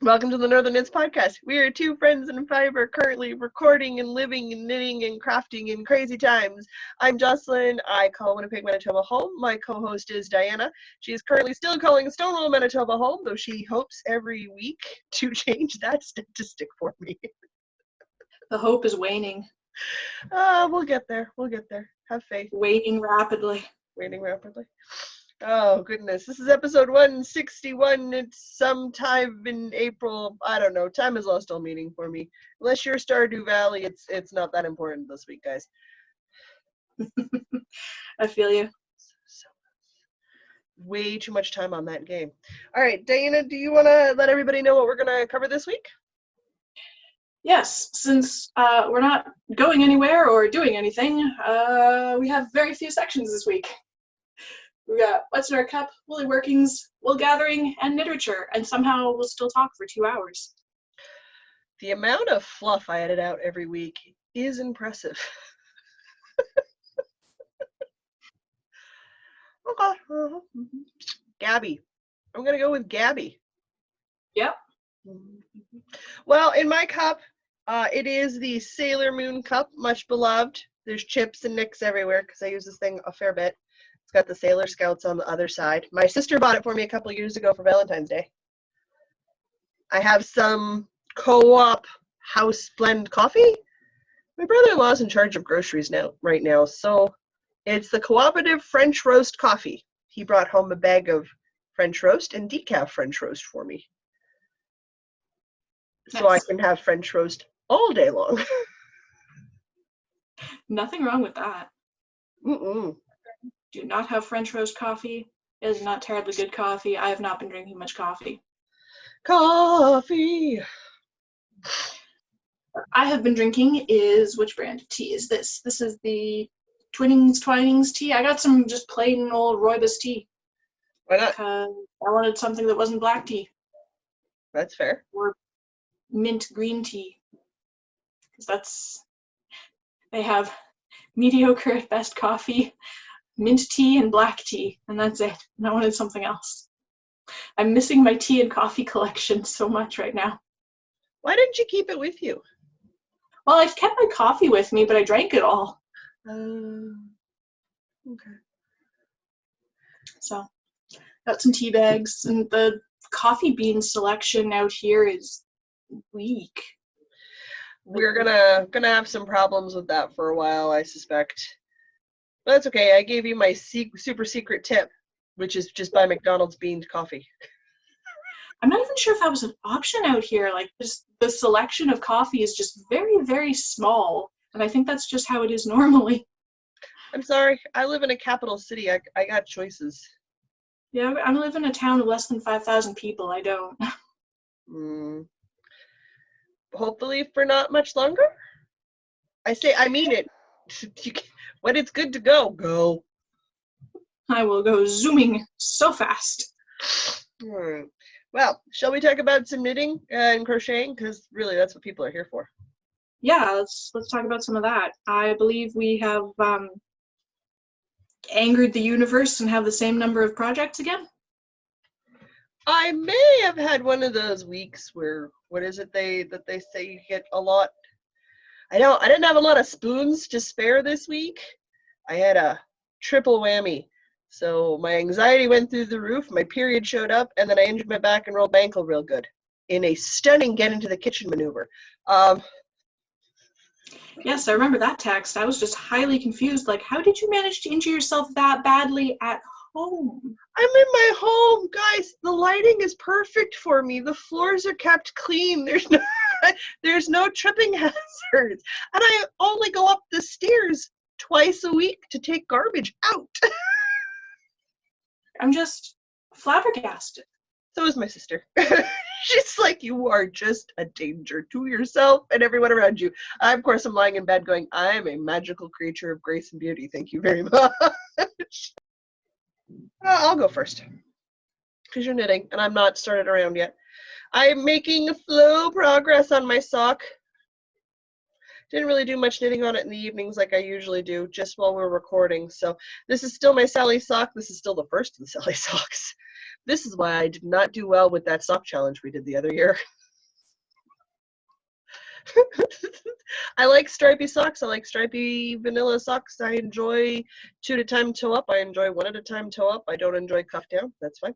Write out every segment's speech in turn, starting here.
Welcome to the Northern Knits Podcast. We are two friends in fiber currently recording and living and knitting and crafting in crazy times. I'm Jocelyn. I call Winnipeg, Manitoba home. My co-host is Diana. She is currently still calling Stonewall, Manitoba home, though she hopes every week to change that statistic for me. The hope is waning. We'll get there. We'll get there. Have faith. Waning rapidly. Waning rapidly. Oh, goodness. This is episode 161. It's sometime in April. I don't know. Time has lost all meaning for me. Unless you're Stardew Valley, it's not that important this week, guys. I feel you. So, way too much time on that game. All right, Diana, do you want to let everybody know what we're going to cover this week? Yes, since we're not going anywhere or doing anything, we have very few sections this week. We got What's in Our Cup, Woolly Workings, Wool Gathering, and Literature, and somehow we'll still talk for 2 hours. The amount of fluff I edit out every week is impressive. Okay. Gabby. I'm going to go with Gabby. Yep. Well, in my cup, it is the Sailor Moon cup, much beloved. There's chips and nicks everywhere because I use this thing a fair bit. It's got the Sailor Scouts on the other side. My sister bought it for me a couple years ago for Valentine's Day. I have some Co-op house blend coffee. My brother-in-law's in charge of groceries right now, so it's the Cooperative French Roast coffee. He brought home a bag of French roast and decaf French roast for me. Nice. So I can have French roast all day long. Nothing wrong with that. Mm-mm. Do not have French roast coffee. It is not terribly good coffee. I have not been drinking much coffee. Coffee. What I have been drinking is, which brand of tea is this? This is the Twinings tea. I got some just plain old rooibos tea. Why not? Because I wanted something that wasn't black tea. That's fair. Or mint green tea. Because they have mediocre at best coffee, mint tea, and black tea, and that's it. And I wanted something else. I'm missing my tea and coffee collection so much right now. Why didn't you keep it with you? Well, I've kept my coffee with me, but I drank it all. Okay. So, got some tea bags, and the coffee bean selection out here is weak. We're gonna have some problems with that for a while, I suspect. But that's okay. I gave you my super secret tip, which is just buy McDonald's beans coffee. I'm not even sure if that was an option out here. Like, just the selection of coffee is just very, very small, and I think that's just how it is normally. I'm sorry. I live in a capital city. I got choices. Yeah, I live in a town of less than 5,000 people. I don't. Hopefully for not much longer. I mean it. When it's good to go, go. I will go zooming so fast. Well, shall we talk about some knitting and crocheting? Because really, that's what people are here for. Yeah, let's talk about some of that. I believe we have angered the universe and have the same number of projects again. I may have had one of those weeks where, what is it that they say you get a lot? I didn't have a lot of spoons to spare this week. I had a triple whammy. So my anxiety went through the roof, my period showed up, and then I injured my back and rolled my ankle real good in a stunning get into the kitchen maneuver. Yes, I remember that text. I was just highly confused. Like, how did you manage to injure yourself that badly at home? I'm in my home, guys. The lighting is perfect for me. The floors are kept clean. There's no tripping hazards. And I only go up the stairs twice a week to take garbage out. I'm just flabbergasted. So is my sister. She's like, you are just a danger to yourself and everyone around you. Of course, I'm lying in bed going, I am a magical creature of grace and beauty. Thank you very much. I'll go first because you're knitting and I'm not started around yet. I'm making slow progress on my sock. Didn't really do much knitting on it in the evenings like I usually do, just while we're recording. So this is still my Sally sock. This is still the first of the Sally socks. This is why I did not do well with that sock challenge we did the other year. I like stripy socks. I like stripy vanilla socks. I enjoy 2 at a time toe up. I enjoy 1 at a time toe up. I don't enjoy cuff down. That's fine.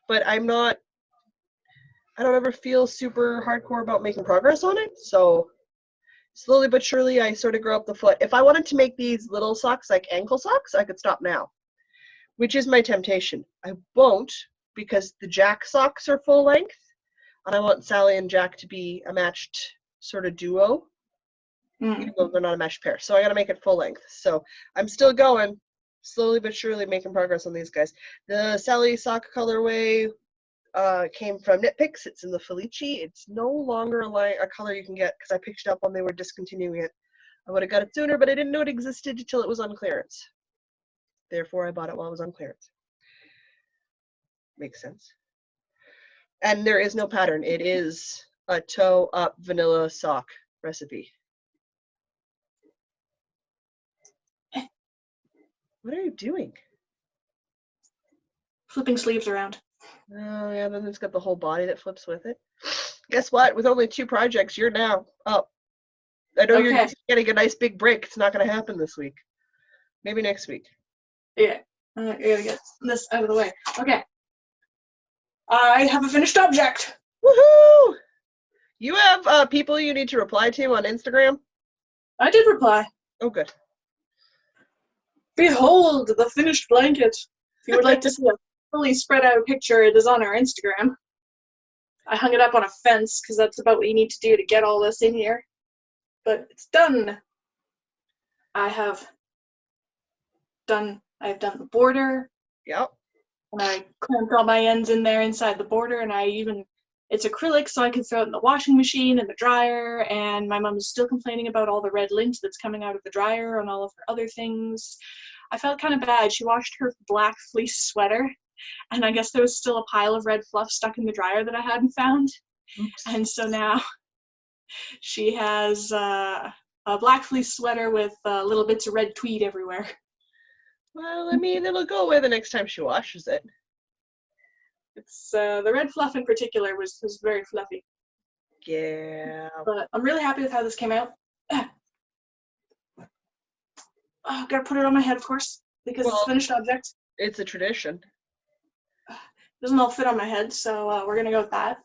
But I don't ever feel super hardcore about making progress on it. So slowly but surely, I sort of grow up the foot. If I wanted to make these little socks like ankle socks, I could stop now, which is my temptation. I won't, because the Jack socks are full length, and I want Sally and Jack to be a matched sort of duo, even though they're not a matched pair. So I got to make it full length. So I'm still going, slowly but surely making progress on these guys. The Sally sock colorway came from Knit Picks. It's in the Felici. It's no longer a color you can get because I picked it up when they were discontinuing it. I would have got it sooner, but I didn't know it existed until it was on clearance. Therefore, I bought it while it was on clearance. Makes sense. And there is no pattern. It is a toe up vanilla sock recipe. What are you doing? Flipping sleeves around. Oh, yeah, then it's got the whole body that flips with it. Guess what? With only 2 projects, you're now up. I know you're just getting a nice big break. It's not going to happen this week. Maybe next week. Yeah, I gotta get this out of the way. Okay. I have a finished object. Woohoo! You have people you need to reply to on Instagram? I did reply. Oh, good. Behold the finished blanket. If you would like to see a fully spread out picture, it is on our Instagram. I hung it up on a fence because that's about what you need to do to get all this in here. But it's done. I've done the border. Yep. And I clamped all my ends in there inside the border, and it's acrylic, so I can throw it in the washing machine and the dryer, and my mom is still complaining about all the red lint that's coming out of the dryer and all of her other things. I felt kind of bad. She washed her black fleece sweater, and I guess there was still a pile of red fluff stuck in the dryer that I hadn't found. Oops. And so now she has a black fleece sweater with little bits of red tweed everywhere. Well, I mean, it'll go away the next time she washes it. It's the red fluff in particular was very fluffy. Yeah. But I'm really happy with how this came out. Oh, gotta put it on my head, of course, because it's a finished object. It's a tradition. Doesn't all fit on my head, so we're gonna go with that.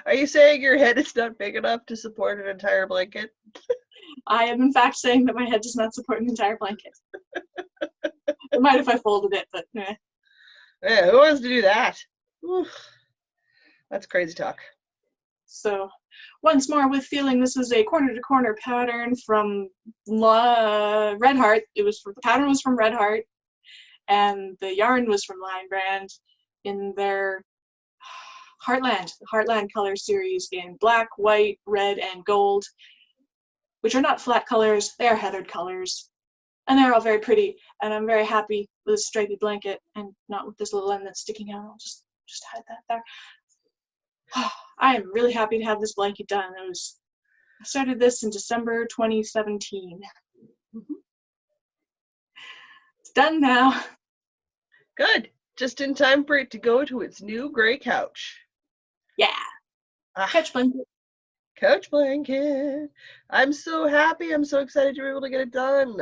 Are you saying your head is not big enough to support an entire blanket? I am in fact saying that my head does not support an entire blanket. It might if I folded it, but eh. Yeah, who wants to do that? Oof. That's crazy talk. So, once more with feeling, this is a corner-to-corner pattern from Red Heart. The pattern was from Red Heart, and the yarn was from Lion Brand in their Heartland, the Heartland color series in black, white, red, and gold, which are not flat colors, they are heathered colors. And they're all very pretty, and I'm very happy with a stripy blanket and not with this little end that's sticking out. I'll just hide that there. I am really happy to have this blanket done. I started this in December 2017. Mm-hmm. It's done now. Good. Just in time for it to go to its new gray couch. Yeah. Couch blanket. Couch blanket. I'm so happy. I'm so excited you're able to get it done.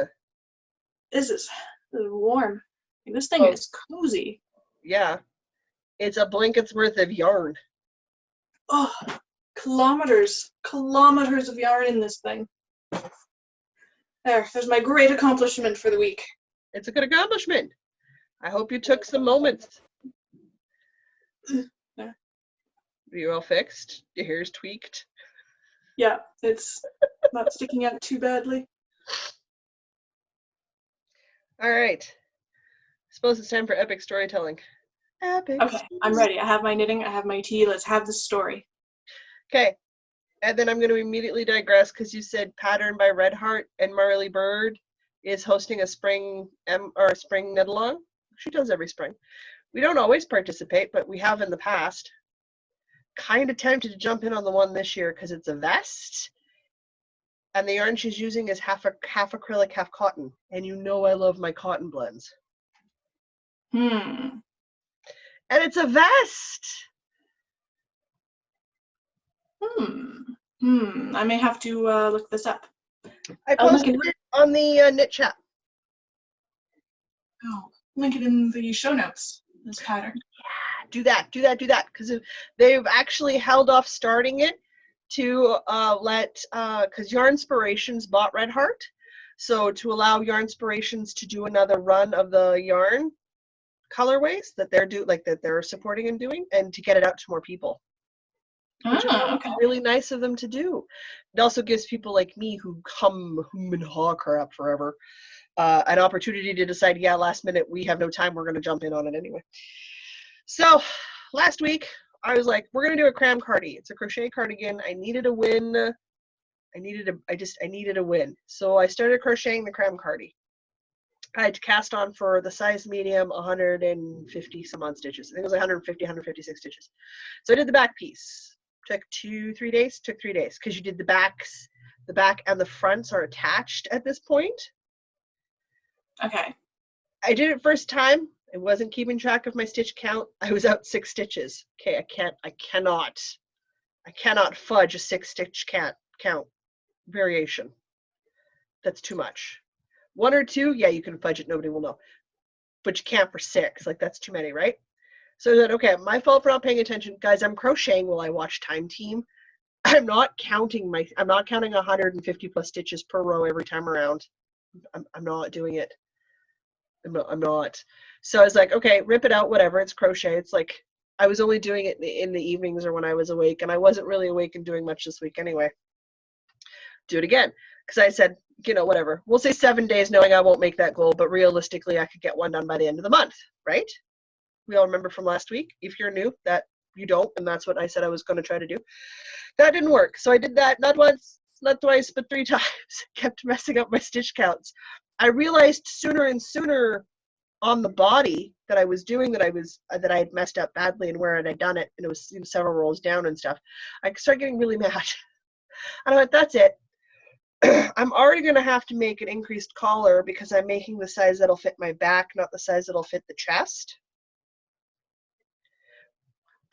This is warm. This thing is cozy. Yeah. It's a blanket's worth of yarn. Oh, kilometers of yarn in this thing. There's my great accomplishment for the week. It's a good accomplishment. I hope you took some moments. Yeah. Are you all fixed? Your hair's tweaked? Yeah, it's not sticking out too badly. All right. I suppose it's time for epic storytelling. Epic. Okay, I'm ready. I have my knitting, I have my tea. Let's have the story. Okay. And then I'm going to immediately digress because you said Pattern by Red Heart and Marley Bird is hosting a spring knit along. She does every spring. We don't always participate, but we have in the past. Kind of tempted to jump in on the one this year because it's a vest. And the yarn she's using is half acrylic, half cotton. And you know I love my cotton blends. Hmm. And it's a vest. I may have to look this up. I I'll link posted it. it on the knit chat. Oh, link it in the show notes. This pattern. Do that, because they've actually held off starting it to because Yarnspirations bought Red Heart, so to allow Yarnspirations to do another run of the yarn colorways that they're supporting and doing, and to get it out to more people. Which is Okay. really nice of them to do. It also gives people like me who hum and haw crap forever an opportunity to decide, yeah, last minute, we have no time, we're going to jump in on it anyway. So last week, I was like, we're going to do a cram cardi. It's a crochet cardigan. I needed a win. I needed a win. So I started crocheting the cram cardi. I had to cast on for the size medium 150 some odd stitches. I think it was 150, 156 stitches. So I did the back piece. Took 3 days. Took 3 days because you did the backs. The back and the fronts are attached at this point. Okay. I did it first time. I wasn't keeping track of my stitch count. I was out 6 stitches. Okay, I cannot fudge a 6 stitch count variation. That's too much. 1 or 2, yeah, you can fudge it, nobody will know. But you can't for 6, like that's too many, right? So I said, okay, my fault for not paying attention. Guys, I'm crocheting while I watch Time Team. I'm not counting 150 plus stitches per row every time around. I'm not doing it. I'm not. So I was like, okay, rip it out, whatever. It's crochet. It's like I was only doing it in the evenings or when I was awake, and I wasn't really awake and doing much this week anyway. Do it again. Because I said, whatever. We'll say 7 days knowing I won't make that goal, but realistically, I could get one done by the end of the month, right? We all remember from last week. If you're new, that you don't, and that's what I said I was going to try to do. That didn't work. So I did that not once, not twice, but 3 times. Kept messing up my stitch counts. I realized sooner and sooner on the body that I was doing that I had messed up badly and where I'd done it, and it was several rolls down and stuff. I started getting really mad. And I went, that's it. I'm already going to have to make an increased collar because I'm making the size that'll fit my back, not the size that'll fit the chest.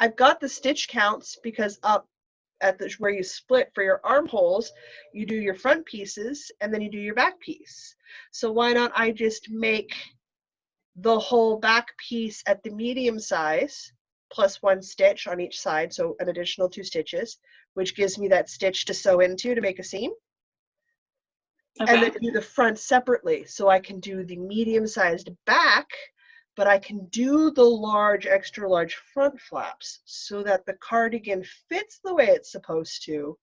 I've got the stitch counts because up at where you split for your armholes, you do your front pieces and then you do your back piece. So why not I just make the whole back piece at the medium size plus 1 stitch on each side, so an additional 2 stitches, which gives me that stitch to sew into to make a seam. Okay. And then do the front separately, so I can do the medium-sized back, but I can do the extra large front flaps so that the cardigan fits the way it's supposed to,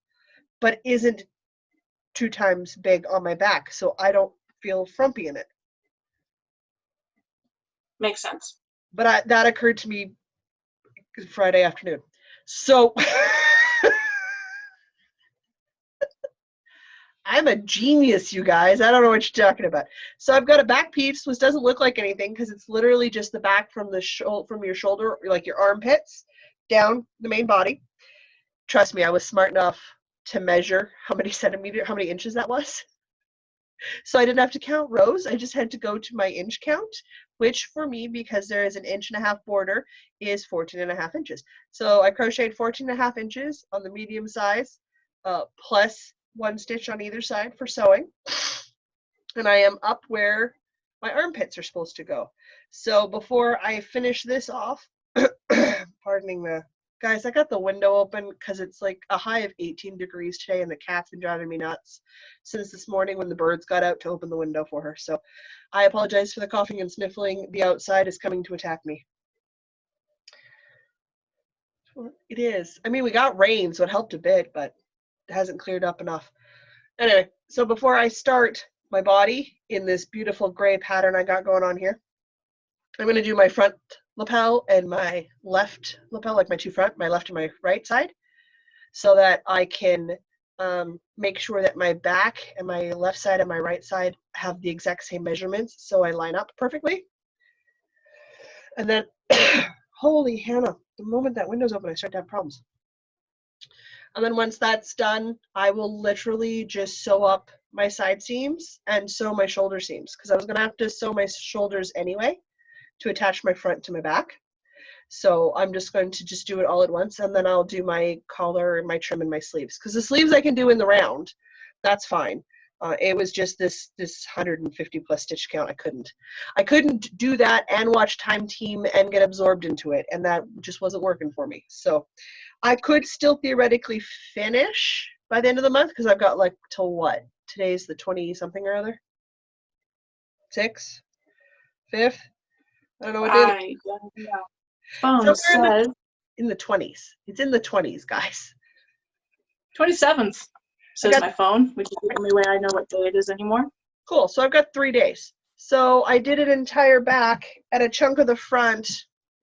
but isn't 2 times big on my back, so I don't feel frumpy in it. Makes sense. But that occurred to me Friday afternoon. So I'm a genius, you guys. I don't know what you're talking about. So I've got a back piece, which doesn't look like anything because it's literally just the back from your shoulder, like your armpits, down the main body. Trust me, I was smart enough to measure how many inches that was. So I didn't have to count rows. I just had to go to my inch count, which for me, because there is an 1.5 border, is 14.5 inches. So I crocheted 14.5 inches on the medium size, plus 1 stitch on either side for sewing. And I am up where my armpits are supposed to go. So before I finish this off, pardoning the guys, I got the window open because it's like a high of 18 degrees today and the cat's been driving me nuts since this morning when the birds got out to open the window for her. So I apologize for the coughing and sniffling. The outside is coming to attack me. It is. I mean, we got rain, so it helped a bit, but it hasn't cleared up enough. Anyway, so before I start my body in this beautiful gray pattern I got going on here, I'm going to do my front lapel and my left lapel, like my 2 front, my left and my right side, so that I can make sure that my back and my left side and my right side have the exact same measurements so I line up perfectly. And then, holy Hannah, the moment that window's open, I start to have problems. And then once that's done, I will literally just sew up my side seams and sew my shoulder seams because I was going to have to sew my shoulders anyway to attach my front to my back. So I'm just going to just do it all at once, and then I'll do my collar and my trim and my sleeves. Because the sleeves I can do in the round, that's fine. It was just this 150 plus stitch count. I couldn't do that and watch Time Team and get absorbed into it, and that just wasn't working for me. So I could still theoretically finish by the end of the month because I've got like till what? Today's the 20 something or other. 6th, 5th. I don't know what day. I don't know. Phone Somewhere says in the 20s. It's in the 20s, guys. 27th, says got- my phone, which is the only way I know what day it is anymore. Cool. So I've got 3 days. So I did an entire back and a chunk of the front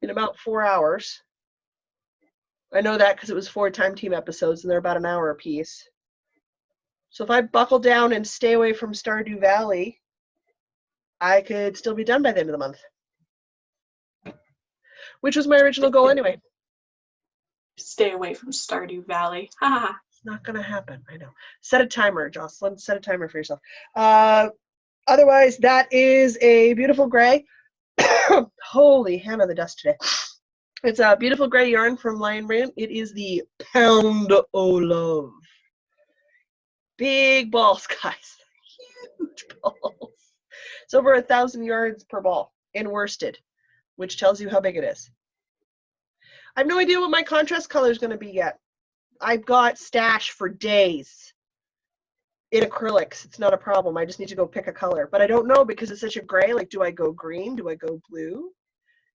in about 4 hours. I know that because it was 4 Time Team episodes and they're about an hour a piece. So if I buckle down and stay away from Stardew Valley, I could still be done by the end of the month. Which was my original goal anyway. Stay away from Stardew Valley. Ha ha ha. It's not going to happen. I know. Set a timer, Jocelyn. Set a timer for yourself. Otherwise, that is a beautiful gray. Holy Hannah, the dust today. It's a beautiful gray yarn from Lion Brand. It is the Pound o' Love. Big balls, guys. Huge balls. It's over 1,000 yards per ball in worsted, which tells you how big it is. I have no idea what my contrast color is going to be yet. I've got stash for days in acrylics. It's not a problem. I just need to go pick a color. But I don't know because it's such a gray. Like, do I go green? Do I go blue?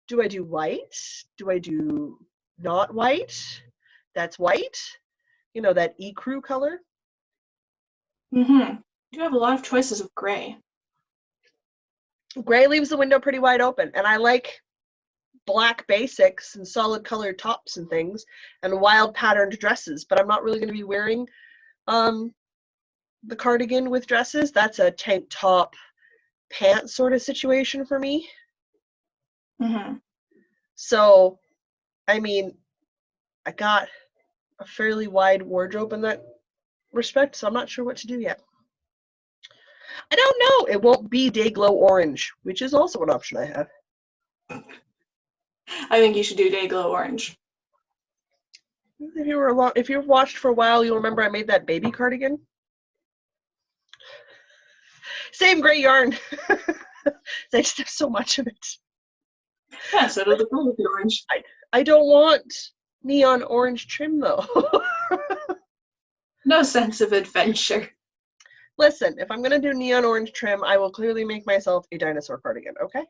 Do I do white? Do I do not white? That's white. You know, that ecru color. Mm-hmm. You have a lot of choices of gray. Gray leaves the window pretty wide open. And I like black basics and solid colored tops and things and wild patterned dresses. But I'm not really going to be wearing the cardigan with dresses. That's a tank top pants sort of situation for me. Mm-hmm. So, I mean, I got a fairly wide wardrobe in that respect, so I'm not sure what to do yet. I don't know. It won't be Dayglow Orange, which is also an option I have. I think you should do Dayglow Orange. If you've watched for a while, you'll remember I made that baby cardigan. Same gray yarn. I just have so much of it. Yeah, so it'll go with the orange. I don't want neon orange trim though. No sense of adventure. Listen, if I'm gonna do neon orange trim, I will clearly make myself a dinosaur cardigan, okay?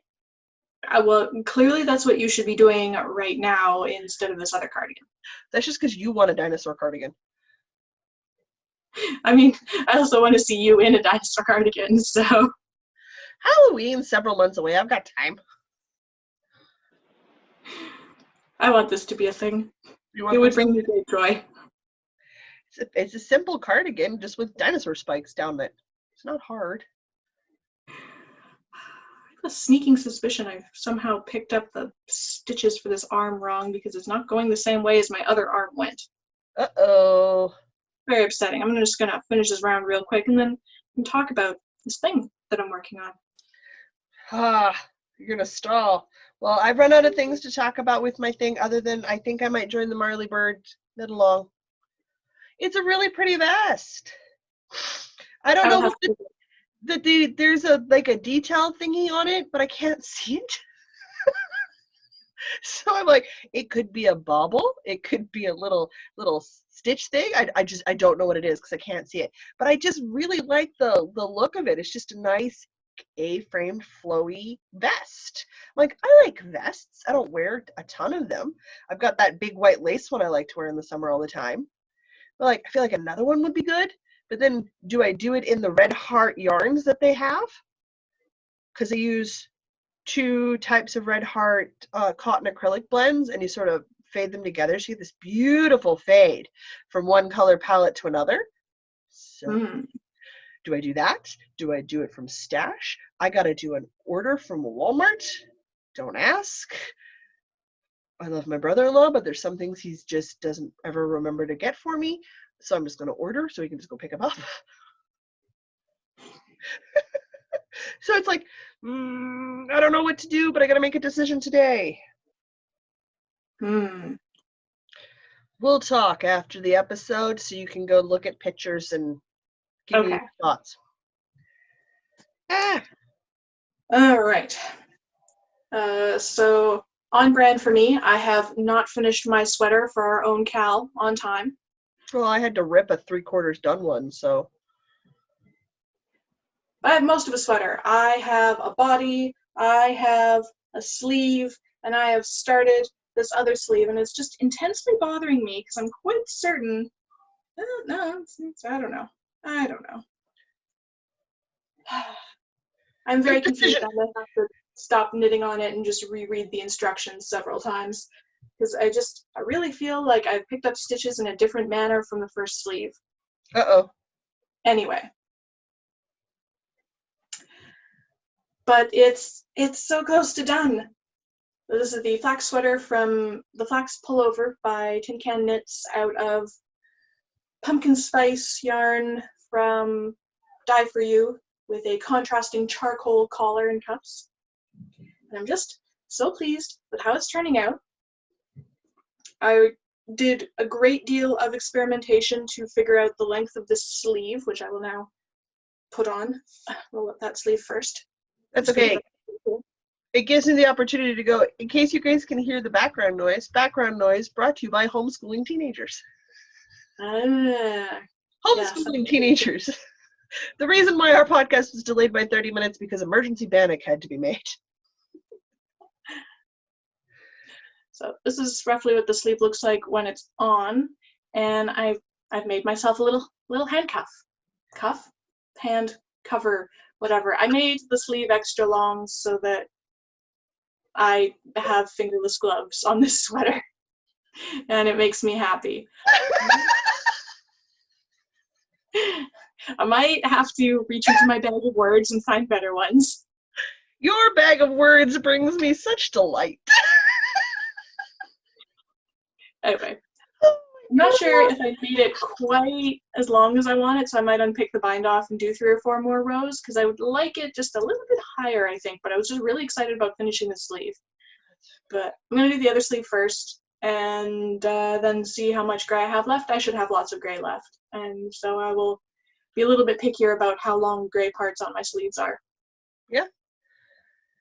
Well, clearly that's what you should be doing right now instead of this other cardigan. That's just because you want a dinosaur cardigan. I mean, I also want to see you in a dinosaur cardigan, so. Halloween's several months away. I've got time. I want this to be a thing. It would bring me great joy. It's a simple cardigan just with dinosaur spikes down it. It's not hard. I have a sneaking suspicion I've somehow picked up the stitches for this arm wrong because it's not going the same way as my other arm went. Uh-oh. Very upsetting. I'm just going to finish this round real quick and then we can talk about this thing that I'm working on. You're going to stall. Well, I've run out of things to talk about with my thing other than I think I might join the Marley Bird knit along. It's a really pretty vest. I don't know what there's a detail thingy on it, but I can't see it. So I'm like, it could be a bauble, it could be a little stitch thing. I don't know what it is because I can't see it. But I just really like the look of it. It's just a nice A-framed flowy vest. Like, I like vests. I don't wear a ton of them. I've got that big white lace one I like to wear in the summer all the time. But like, I feel like another one would be good. But then do I do it in the Red Heart yarns that they have? Because they use 2 types of Red Heart cotton acrylic blends, and you sort of fade them together. So you get this beautiful fade from one color palette to another. So do I do that? Do I do it from Stash? I got to do an order from Walmart. Don't ask. I love my brother-in-law, but there's some things he just doesn't ever remember to get for me. So I'm just going to order so he can just go pick them up. So it's like, I don't know what to do, but I gotta make a decision today. Hmm. We'll talk after the episode so you can go look at pictures and give me Okay. your thoughts. Ah, All right. So on brand for me, I have not finished my sweater for our own Cal on time. well, I had to rip a 3/4 done one, so. I have most of a sweater. I have a body, I have a sleeve, and I have started this other sleeve, and it's just intensely bothering me because I'm quite certain. No, I don't know. I don't know. I'm very Make a confused. decision. I might have to stop knitting on it and just reread the instructions several times because I really feel like I've picked up stitches in a different manner from the first sleeve. Uh-oh. Anyway. But it's so close to done. This is the flax sweater from the Flax Pullover by Tin Can Knits out of pumpkin spice yarn from Dye For You with a contrasting charcoal collar and cuffs. And I'm just so pleased with how it's turning out. I did a great deal of experimentation to figure out the length of this sleeve, which I will now put on. Roll up that sleeve first. That's okay. It gives me the opportunity to go, in case you guys can hear the background noise brought to you by homeschooling teenagers. Homeschooling teenagers. The reason why our podcast was delayed by 30 minutes because emergency bannock had to be made. So this is roughly what the sleeve looks like when it's on, and I've made myself a little handcuff, hand cover, whatever. I made the sleeve extra long so that I have fingerless gloves on this sweater, and it makes me happy. I might have to reach into my bag of words and find better ones. Your bag of words brings me such delight. Anyway, I'm not sure if I made it quite as long as I want it, so I might unpick the bind off and do 3 or 4 more rows, because I would like it just a little bit higher, I think, but I was just really excited about finishing the sleeve. But I'm going to do the other sleeve first, and then see how much gray I have left. I should have lots of gray left, and so I will be a little bit pickier about how long gray parts on my sleeves are. Yeah.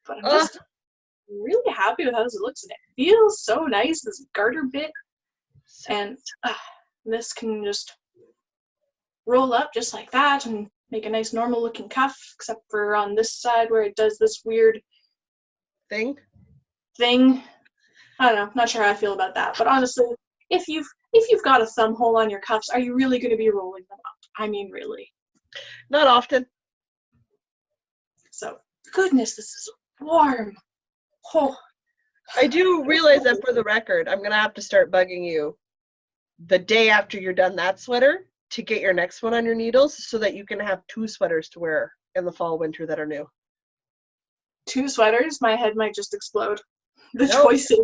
But I'm just really happy with how this looks, and it feels so nice, this garter bit. And this can just roll up just like that and make a nice normal looking cuff, except for on this side where it does this weird thing. I don't know, not sure how I feel about that. But honestly, if you've got a thumb hole on your cuffs, are you really going to be rolling them up? I mean, really. Not often. So, goodness, this is warm. Oh. I do realize that for the record, I'm going to have to start bugging you the day after you're done that sweater to get your next one on your needles so that you can have 2 sweaters to wear in the fall, winter that are new. 2 sweaters? My head might just explode. The choices.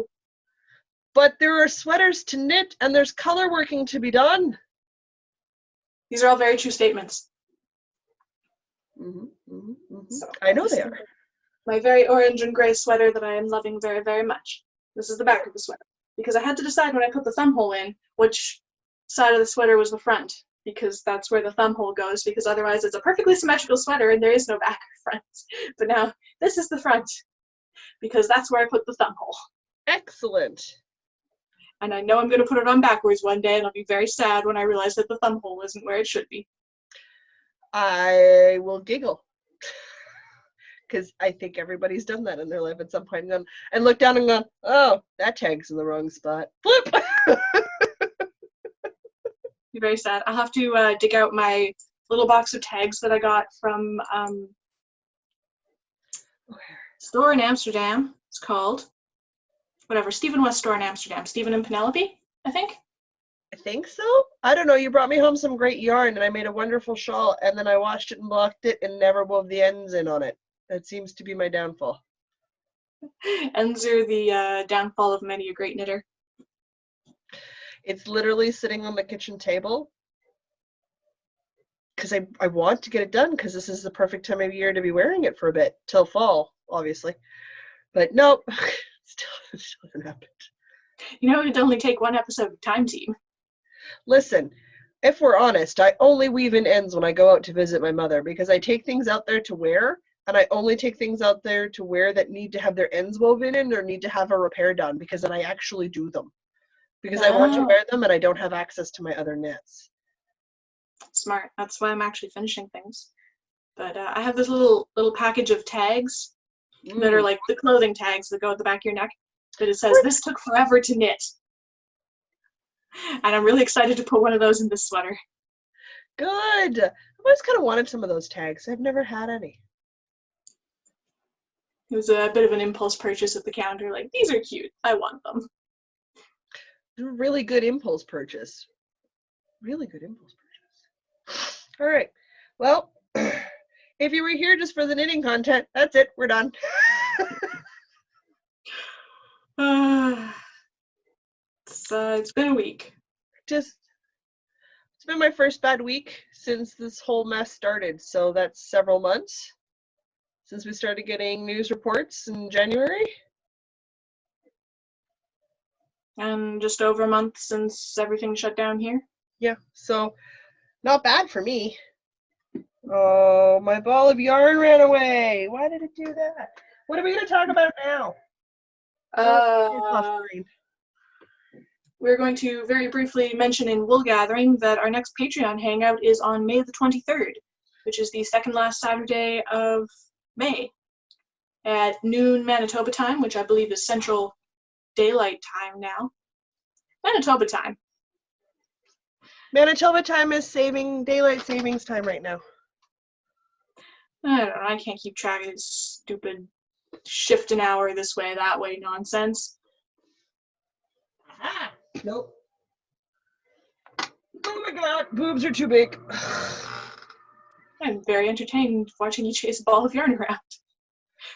But there are sweaters to knit and there's color working to be done. These are all very true statements. So, I know they are. My very orange and gray sweater that I am loving very, very much. This is the back of the sweater. Because I had to decide when I put the thumb hole in which side of the sweater was the front, because that's where the thumb hole goes, because otherwise it's a perfectly symmetrical sweater and there is no back or front. But now this is the front, because that's where I put the thumb hole. Excellent. And I know I'm going to put it on backwards one day, and I'll be very sad when I realize that the thumb hole isn't where it should be. I will giggle. Because I think everybody's done that in their life at some point and look down and go, oh, that tag's in the wrong spot. Flip! Be very sad. I'll have to dig out my little box of tags that I got from store in Amsterdam. It's called whatever, Stephen West store in Amsterdam. Stephen and Penelope, I think. I think so. I don't know. You brought me home some great yarn and I made a wonderful shawl and then I washed it and blocked it and never wove the ends in on it. That seems to be my downfall. Ends are the downfall of many a great knitter. It's literally sitting on the kitchen table because I want to get it done because this is the perfect time of year to be wearing it for a bit till fall, obviously. But nope, still hasn't happened. You know, it'd only take one episode of Time Team. Listen, if we're honest, I only weave in ends when I go out to visit my mother because I take things out there to wear, and I only take things out there to wear that need to have their ends woven in or need to have a repair done because then I actually do them. Because I want to Oh. wear them and I don't have access to my other knits. Smart. That's why I'm actually finishing things. But I have this little package of tags that are like the clothing tags that go at the back of your neck. But it says, "This took forever to knit." And I'm really excited to put one of those in this sweater. Good. I've always kind of wanted some of those tags. I've never had any. It was a bit of an impulse purchase at the counter. Like, these are cute. I want them. Really good impulse purchase. Really good impulse purchase. All right. Well, if you were here just for the knitting content, that's it. We're done. It's been a week. It's been my first bad week since this whole mess started. So that's several months since we started getting news reports in January. And just over a month since everything shut down here. Yeah, so not bad for me. Oh, my ball of yarn ran away. Why did it do that? What are we going to talk about now? We're going to very briefly mention in Wool Gathering that our next Patreon hangout is on May the 23rd, which is the second last Saturday of May, at noon Manitoba time, which I believe is Central Daylight Time now. Manitoba time. Manitoba time is daylight savings time right now. I don't know, I can't keep track of this stupid shift an hour this way, that way nonsense. Nope. Oh my god, boobs are too big. I'm very entertained watching you chase a ball of yarn around.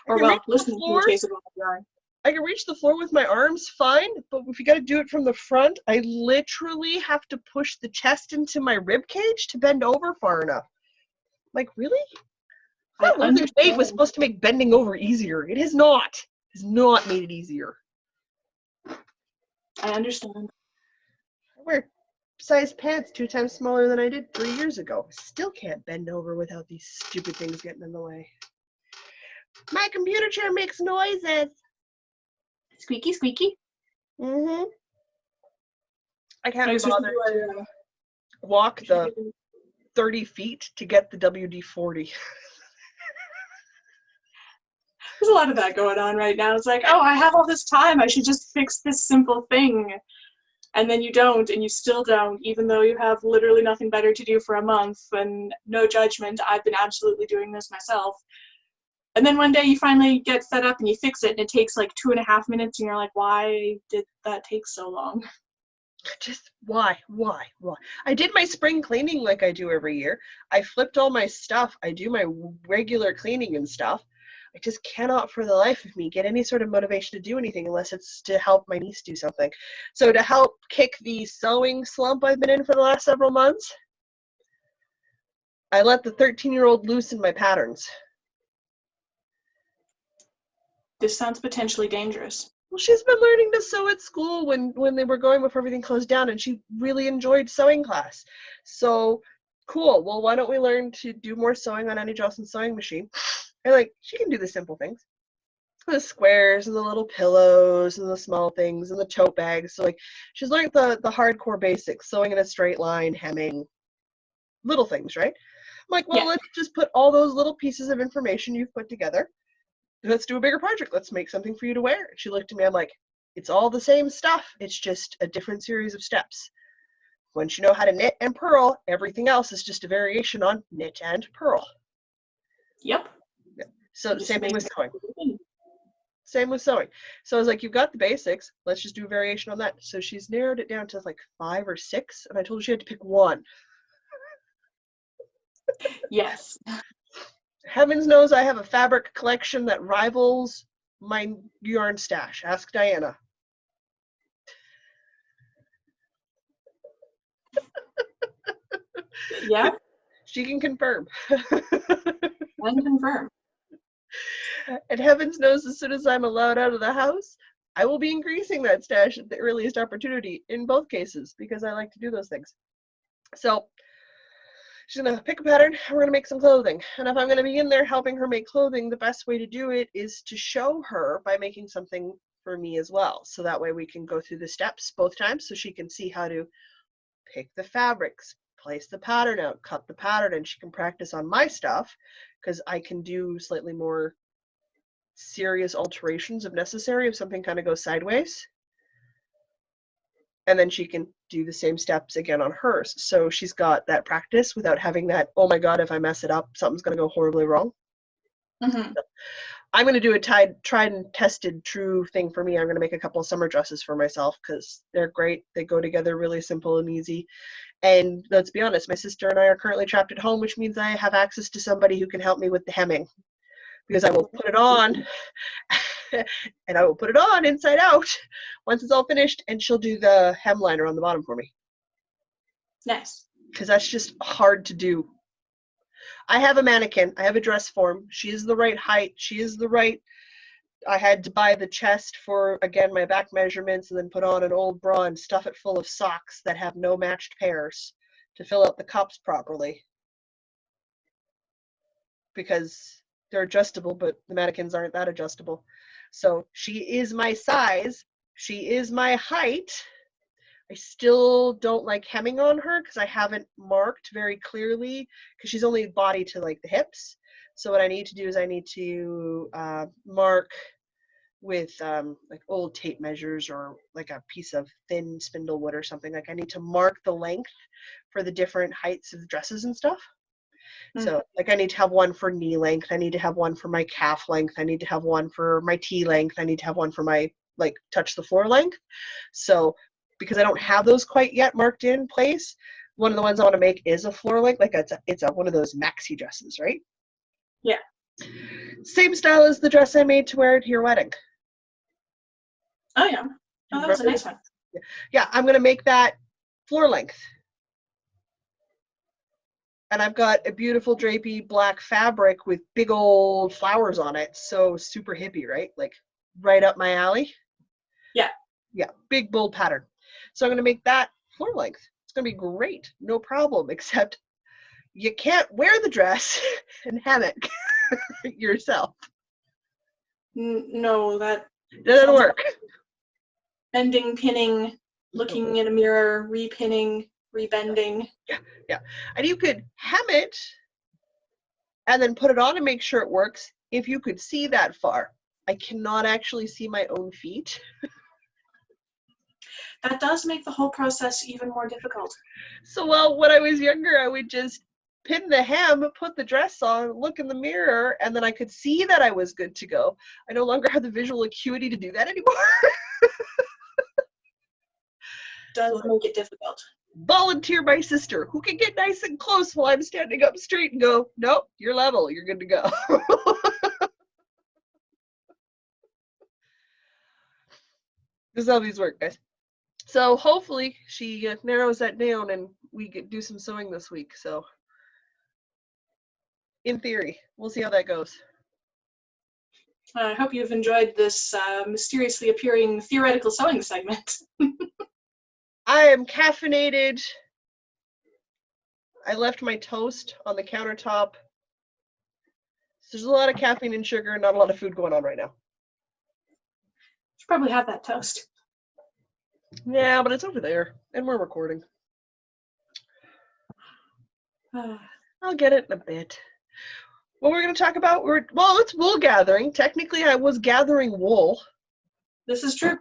Or, well, listening to you chase a ball of yarn. I can reach the floor with my arms fine, but if you got to do it from the front, I literally have to push the chest into my rib cage to bend over far enough. Like, really? I thought losing weight was supposed to make bending over easier. It has not. It has not made it easier. I understand. I wear size pants 2 times smaller than I did 3 years ago. Still can't bend over without these stupid things getting in the way. My computer chair makes noises. Squeaky, squeaky. Mm-hmm. I can't bother to walk the 30 feet to get the WD-40. There's a lot of that going on right now. It's like, oh, I have all this time. I should just fix this simple thing. And then you don't, and you still don't, even though you have literally nothing better to do for a month. And no judgment, I've been absolutely doing this myself. And then one day you finally get fed up and you fix it, and it takes like 2.5 minutes, and you're like, why did that take so long? Just why? I did my spring cleaning like I do every year. I flipped all my stuff. I do my regular cleaning and stuff. I just cannot for the life of me get any sort of motivation to do anything unless it's to help my niece do something. So to help kick the sewing slump I've been in for the last several months, I let the 13-year-old loose in my patterns. This sounds potentially dangerous. Well, she's been learning to sew at school when they were going before everything closed down, and she really enjoyed sewing class. So, cool. Well, why don't we learn to do more sewing on Annie Johnson's sewing machine? And, she can do the simple things. The squares and the little pillows and the small things and the tote bags. So, she's learned the hardcore basics, sewing in a straight line, hemming, little things, right? I'm like, well, let's just put all those little pieces of information you've put together. Let's do a bigger project. Let's make something for you to wear. She looked at me. I'm like, it's all the same stuff. It's just a different series of steps. Once you know how to knit and purl, everything else is just a variation on knit and purl. Yep. Yeah. So same thing with sewing. Same with sewing. So I was like, you've got the basics. Let's just do a variation on that. So she's narrowed it down to 5 or 6, and I told her she had to pick one. Yes. Heavens knows I have a fabric collection that rivals my yarn stash. Ask Diana. Yeah. She can confirm. And confirm. And heavens knows, as soon as I'm allowed out of the house, I will be increasing that stash at the earliest opportunity in both cases, because I like to do those things. So she's gonna pick a pattern, and we're gonna make some clothing. And if I'm gonna be in there helping her make clothing, the best way to do it is to show her by making something for me as well. So that way we can go through the steps both times, so she can see how to pick the fabrics, place the pattern out, cut the pattern, and she can practice on my stuff, because I can do slightly more serious alterations if necessary, if something kind of goes sideways. And then she can do the same steps again on hers. So she's got that practice without having that, oh my God, if I mess it up, something's going to go horribly wrong. Mm-hmm. I'm going to do a tried and tested true thing for me. I'm going to make a couple of summer dresses for myself because they're great. They go together really simple and easy. And let's be honest, my sister and I are currently trapped at home, which means I have access to somebody who can help me with the hemming, because I will put it on and I will put it on inside out once it's all finished, and she'll do the hemliner on the bottom for me. Nice. Because that's just hard to do. I have a mannequin. I have a dress form. She is the right height. She is the right. I had to buy the chest for, again, my back measurements, and then put on an old bra and stuff it full of socks that have no matched pairs to fill out the cups properly. Because they're adjustable, but the mannequins aren't that adjustable. So she is my size. She is my height. I still don't like hemming on her because I haven't marked very clearly, because she's only body to like the hips. So what I need to do is I need to mark with like old tape measures, or like a piece of thin spindle wood or something. Like I need to mark the length for the different heights of dresses and stuff. So like I need to have one for knee length. I need to have one for my calf length. I need to have one for my T length. I need to have one for my like touch the floor length. So because I don't have those quite yet marked in place, one of the ones I want to make is a floor length. Like it's one of those maxi dresses, right? Yeah. Same style as the dress I made to wear to your wedding. Oh yeah. Oh, that was a nice one. Yeah, I'm gonna make that floor length. And I've got a beautiful drapey black fabric with big old flowers on it. So super hippie, right? Like right up my alley. Yeah. Yeah, big bold pattern. So I'm going to make that floor length. It's going to be great. No problem, except you can't wear the dress and hem it yourself. No, that doesn't work. Bending, pinning, looking in a mirror, repinning, rebending. Yeah. And you could hem it and then put it on and make sure it works if you could see that far. I cannot actually see my own feet. That does make the whole process even more difficult. So, well, when I was younger, I would just pin the hem, put the dress on, look in the mirror, and then I could see that I was good to go. I no longer have the visual acuity to do that anymore. Does make it difficult. Volunteer my sister, who can get nice and close while I'm standing up straight and go, nope, you're level, you're good to go. This is how these work, guys. So hopefully she narrows that down and we do some sewing this week. So in theory, we'll see how that goes. I hope you've enjoyed this mysteriously appearing theoretical sewing segment. I am caffeinated. I left my toast on the countertop. So there's a lot of caffeine and sugar, not a lot of food going on right now. Should probably have that toast. Yeah, but it's over there, and we're recording. I'll get it in a bit. What we're going to talk about, it's wool gathering. Technically, I was gathering wool. This is true.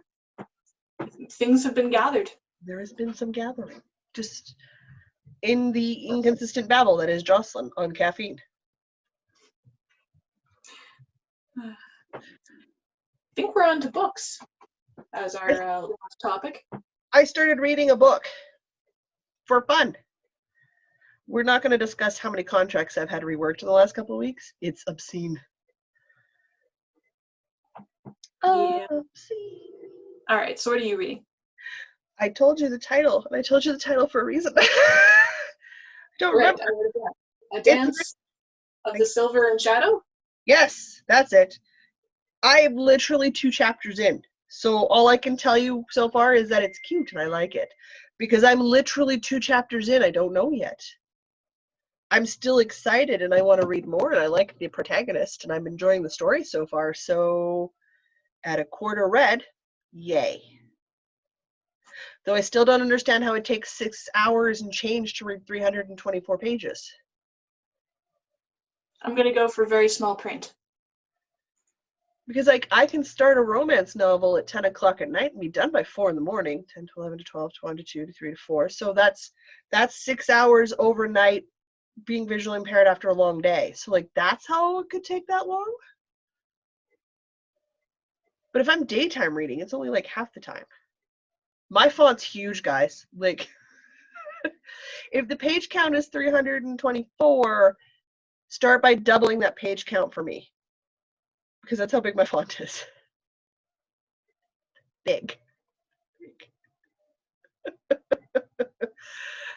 Things have been gathered. There has been some gathering. Just in the inconsistent babble that is Jocelyn on caffeine. I think we're on to books as our last topic. I started reading a book for fun. We're not going to discuss how many contracts I've had reworked in the last couple of weeks. It's obscene. Yeah. Obscene. All right, so what are you reading? I told you the title, and I told you the title for a reason. I don't remember. A Dance of the Silver and Shadow? Yes, that's it. I am literally 2 chapters in. So all I can tell you so far is that it's cute and I like it. Because I'm literally 2 chapters in, I don't know yet. I'm still excited and I want to read more and I like the protagonist and I'm enjoying the story so far. So at a quarter read, yay. Though I still don't understand how it takes 6 hours and change to read 324 pages. I'm going to go for very small print. Because like I can start a romance novel at 10 o'clock at night and be done by 4 in the morning, 10 to 11 to 12 to 1 to 2 to 3 to 4. So that's 6 hours overnight being visually impaired after a long day. So like that's how it could take that long. But if I'm daytime reading, it's only like half the time. My font's huge, guys. Like if the page count is 324, start by doubling that page count for me. Because that's how big my font is. Big.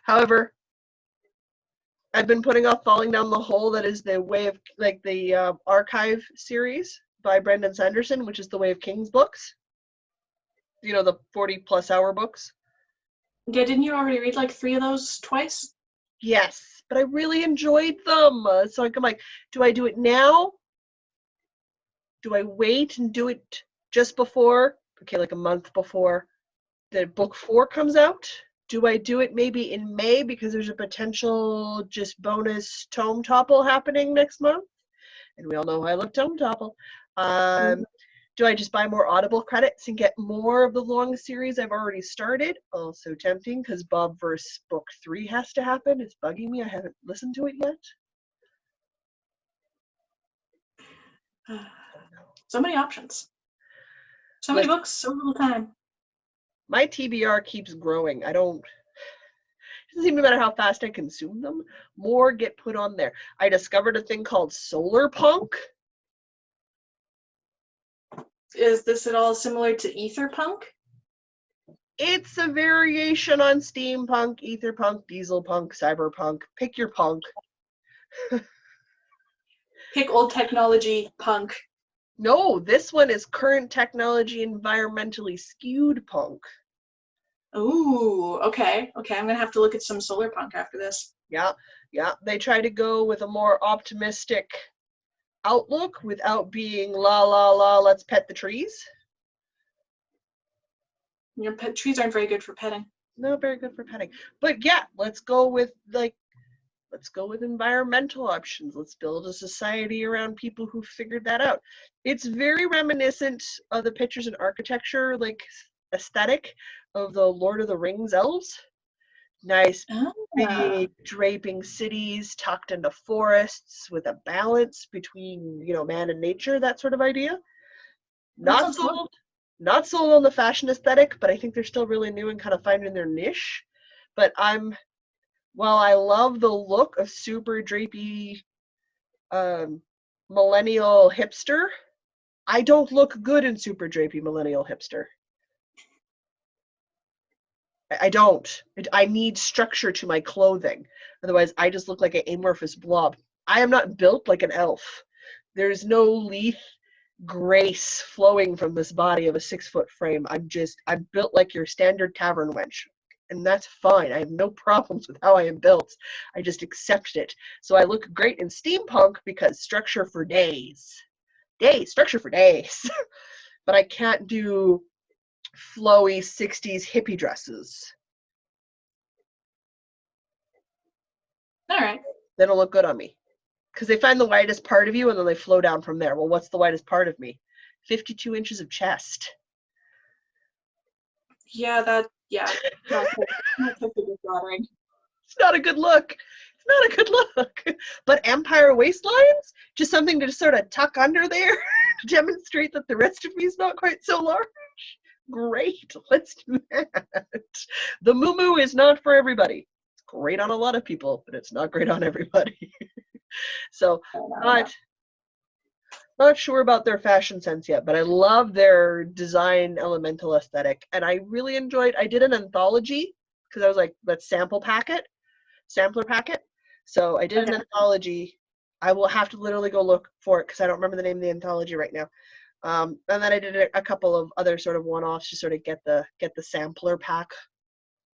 However, I've been putting off Falling Down the Hole. That is the Way of, like the archive series by Brendan Sanderson, which is the Way of Kings books. You know, the 40+ hour books. Yeah, didn't you already read like 3 of those twice? Yes, but I really enjoyed them. So I'm like, do I do it now? Do I wait and do it just before? Okay, like a month before the book 4 comes out? Do I do it maybe in May because there's a potential just bonus tome topple happening next month? And we all know I love tome topple. Do I just buy more Audible credits and get more of the long series I've already started? Also tempting because Bob verse book 3 has to happen. It's bugging me. I haven't listened to it yet. So many options. So many books, so little time. My TBR keeps growing. It doesn't seem to matter how fast I consume them, more get put on there. I discovered a thing called solar punk. Is this at all similar to etherpunk? It's a variation on steampunk, etherpunk, dieselpunk, cyberpunk. Pick your punk. Pick old technology punk. No, this one is current technology, environmentally skewed punk. Ooh, okay. Okay, I'm going to have to look at some solar punk after this. Yeah. They try to go with a more optimistic outlook without being la la la, let's pet the trees. Your trees aren't very good for petting. Not very good for petting. But yeah, let's go with environmental options. Let's build a society around people who figured that out. It's very reminiscent of the pictures and architecture, like aesthetic of the Lord of the Rings elves. Nice, big, draping cities tucked into forests with a balance between, man and nature, that sort of idea. Not sold on the fashion aesthetic, but I think they're still really new and kind of finding their niche. But while I love the look of super drapey millennial hipster, I don't look good in super drapey millennial hipster. I don't. I need structure to my clothing. Otherwise, I just look like an amorphous blob. I am not built like an elf. There's no lithe grace flowing from this body of a 6-foot frame. I'm built like your standard tavern wench. And that's fine. I have no problems with how I am built. I just accept it. So I look great in steampunk because structure for days. Structure for days. But I can't do flowy 60s hippie dresses. All right. They don't look good on me. Because they find the widest part of you and then they flow down from there. Well, what's the widest part of me? 52 inches of chest. Yeah, not flattering. It's not a good look. It's not a good look. But empire waistlines? Just something to just sort of tuck under there to demonstrate that the rest of me is not quite so large? Great, let's do that. The muumuu is not for everybody. It's great on a lot of people, but it's not great on everybody. So, not sure about their fashion sense yet, but I love their design elemental aesthetic. And I really enjoyed, I did an anthology because I was like, let's sampler packet. So I did an Okay. anthology. I will have to literally go look for it because I don't remember the name of the anthology right now. And then I did a couple of other sort of one-offs to sort of get the sampler pack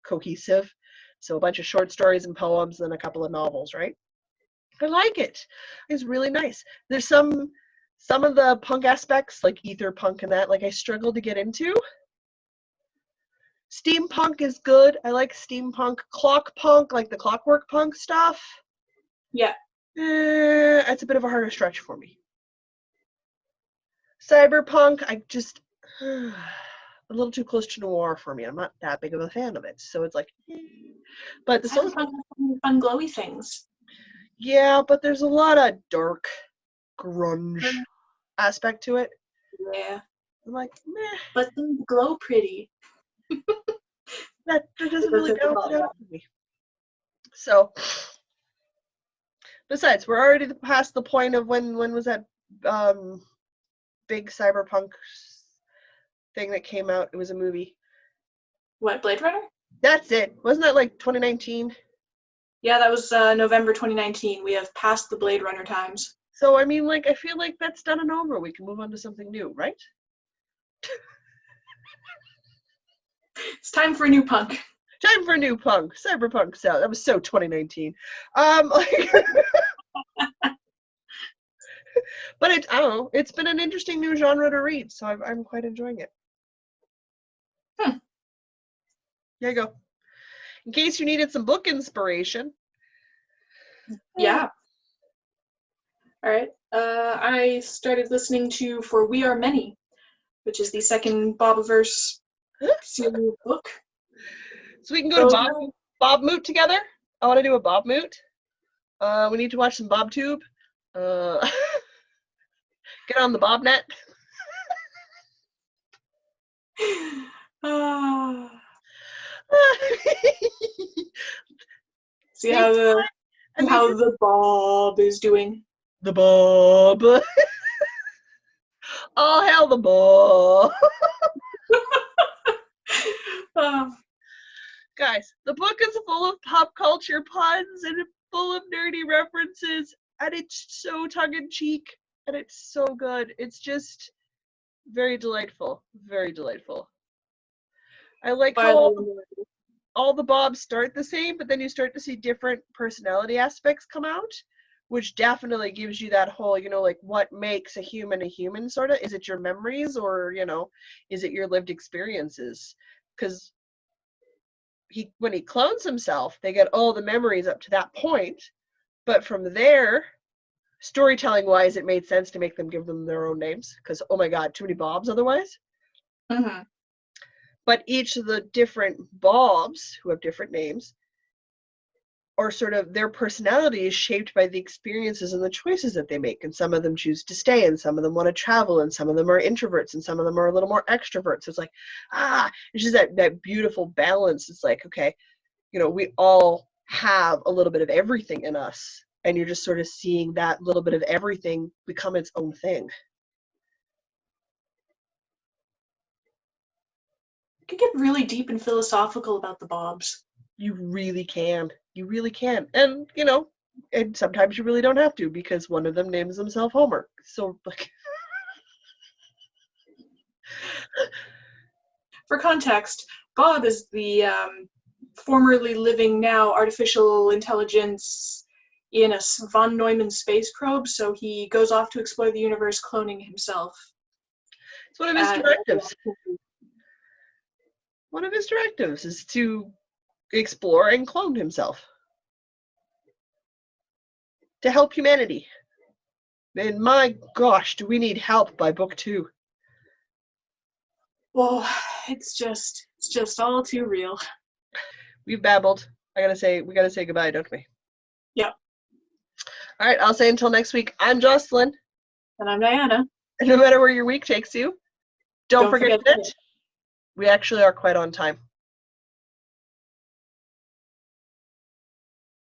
cohesive. So a bunch of short stories and poems and a couple of novels, right? I like it. It's really nice. There's some of the punk aspects, like ether punk and that, like I struggle to get into. Steampunk is good. I like steampunk. Clock punk, like the clockwork punk stuff. Yeah. It's a bit of a harder stretch for me. Cyberpunk, I just a little too close to noir for me. I'm not that big of a fan of it, so it's like. But the social, Cyberpunk has fun glowy things. yeah, but there's a lot of dark grunge aspect to it. Yeah. I'm like, meh, But they glow pretty. that doesn't That's really what they balance call it it. out for me. So, besides, we're already past the point of when was that big cyberpunk thing that came out? It was a movie. What, Blade Runner? That's it. Wasn't that like 2019? Yeah, that was November 2019. We have passed the Blade Runner times. So, I mean, like, I feel like that's done and over. We can move on to something new, right? It's time for a new punk. Time for a new punk. Cyberpunk sound. That was so 2019. But I don't know. It's been an interesting new genre to read, so I'm quite enjoying it. There you go. In case you needed some book inspiration. Yeah. All right. I started listening to For We Are Many, which is the second Bobiverse series book. So we can go to Bob Moot together. I want to do a Bob Moot. We need to watch some BobTube. Get on the BobNet. See how the Bob is doing. The Bob. All hail the Bob. Guys, the book is full of pop culture puns and full of nerdy references, and it's so tongue-in-cheek, and it's so good. It's just very delightful. Very delightful. I like how all the Bobs start the same, but then you start to see different personality aspects come out, which definitely gives you that whole, like what makes a human sort of. Is it your memories or, is it your lived experiences? Because when he clones himself, they get all the memories up to that point, but from there, storytelling wise, it made sense to make them give them their own names because, oh my god, too many Bobs otherwise. Mm-hmm. But each of the different Bobs who have different names are sort of, their personality is shaped by the experiences and the choices that they make, and some of them choose to stay, and some of them want to travel, and some of them are introverts, and some of them are a little more extroverts. So it's like, it's just that beautiful balance. It's like, okay, we all have a little bit of everything in us, and you're just sort of seeing that little bit of everything become its own thing. You could get really deep and philosophical about the Bobs. You really can. You really can. And, and sometimes you really don't have to because one of them names himself Homer. So, like. For context, Bob is the formerly living, now artificial intelligence in a von Neumann space probe, so he goes off to explore the universe cloning himself. It's one of his directives. One of his directives is to explore and clone himself to help humanity. And my gosh, do we need help by book 2? Well, it's just all too real. We've babbled. We gotta say goodbye, don't we? Yep. All right, I'll say until next week. I'm Jocelyn. And I'm Diana. And no matter where your week takes you, don't forget that we actually are quite on time.